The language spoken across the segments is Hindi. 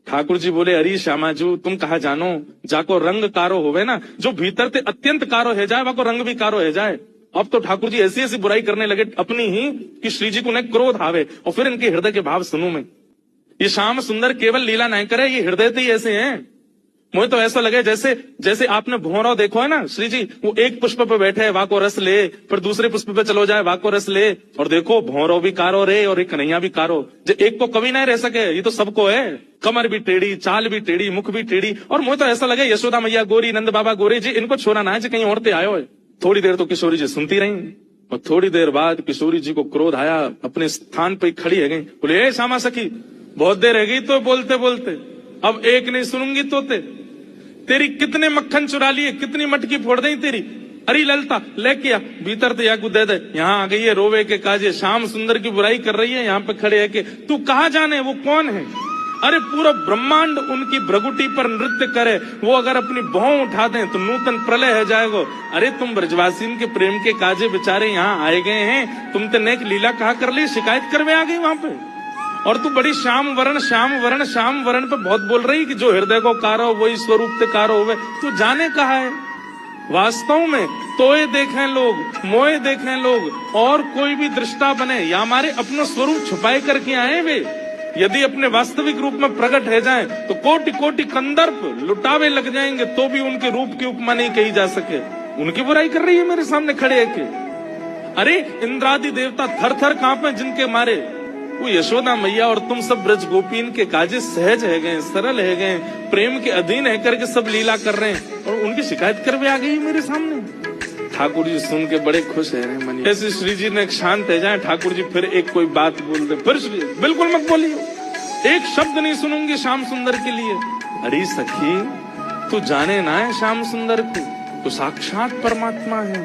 ठाकुर जी बोले, अरे श्यामाजू तुम कहा जानो, जाको रंग कारो होवे ना, जो भीतर ते अत्यंत कारो है जाए, वाको रंग भी कारो है जाए। अब तो ठाकुर जी ऐसी ऐसी बुराई करने लगे अपनी ही कि श्री जी को न क्रोध आवे। और फिर इनके हृदय के भाव सुनूं मैं। ये श्याम सुंदर केवल लीला नहीं करे, ये हृदय ही ऐसे हैं। मुझे तो ऐसा लगे जैसे जैसे आपने भौंराव देखो है ना, श्री जी वो एक पुष्प पे बैठे है, वाको रस ले, फिर दूसरे पुष्प पे चलो जाए, वाको रस ले। और देखो भौंराव भी कारो रे और एक कन्हैया भी कारो। जो एक को कभी नहीं रह सके, ये तो सबको है। कमर भी टेढ़ी, चाल भी टेढ़ी, मुख भी टेढ़ी। और मुझे तो ऐसा लगे यशोदा मैया गोरी, नंद बाबा गोरे जी, इनको छोड़ा ना है जी, कहीं औरतें आयो है। थोड़ी देर तो किशोरी जी सुनती रही, और थोड़ी देर बाद किशोरी जी को क्रोध आया, अपने स्थान पर खड़ी है गई। बोले, ए श्यामा सखी, बहुत देर है गई तो बोलते बोलते, अब एक नहीं सुनूंगी तो तेरी कितने मक्खन चुरा लिए, कितनी मटकी फोड़ दी तेरी। अरे ललता लेके आ, भीतर तो याकू दे दे। यहाँ आ गई है रोवे के काजे, श्याम सुंदर की बुराई कर रही है, यहाँ पे खड़े है कि तू कहाँ जाने, वो कौन है। अरे पूरा ब्रह्मांड उनकी भ्रगुटी पर नृत्य करे, वो अगर अपनी भौं उठा दें तो नूतन प्रलय है जाएगा। अरे तुम ब्रजवासी के प्रेम के काजे बेचारे यहाँ आए गए हैं, तुम तो नेक लीला कहा कर ली, शिकायत करवे आ गई वहां पे। और तू बड़ी श्याम वरण श्याम वरण श्याम वरण पे बहुत बोल रही कि जो हृदय को कारो वही स्वरूप ते कारो होवे। तू जाने कहा है वास्तव में, तोए देखें लोग, मोए देखें लोग, और कोई भी दृष्टा बने या हमारे अपना स्वरूप छुपाए करके आए वे, यदि अपने वास्तविक रूप में प्रकट है जाएं तो कोटि कोटि कंदर्प लुटावे लग जाएंगे, तो भी उनके रूप की उपमा नहीं कही जा सके। उनकी बुराई कर रही है मेरे सामने खड़े है के। अरे इंद्रादि देवता थर थर कांपे जिनके मारे, वो यशोदा मैया और तुम सब ब्रज गोपीन के काजे सहज है गए, सरल है गए, प्रेम के अधीन है करके सब लीला कर रहे हैं, और उनकी शिकायत करवे आ गई मेरे सामने। ठाकुर जी सुन के बड़े खुश है मन। जैसे श्री जी ने शांत है जाए, ठाकुर जी फिर एक कोई बात बोल दे, फिर श्री बिल्कुल मत बोलिए, एक शब्द नहीं सुनूंगी श्याम सुंदर के लिए। अरे सखी तू जाने ना है श्याम सुंदर को, तो साक्षात परमात्मा है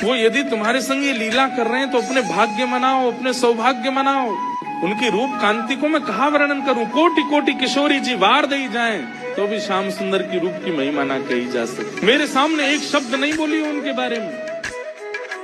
वो। यदि तुम्हारे संग ये लीला कर रहे हैं तो अपने भाग्य मनाओ, अपने सौभाग्य मनाओ। उनकी रूप कांति को मैं कहा वर्णन करूं, कोटि कोटि किशोरी जी वार दे जाएं तो भी श्याम सुंदर की रूप की महिमा ना कही जा सके। मेरे सामने एक शब्द नहीं बोली उनके बारे में।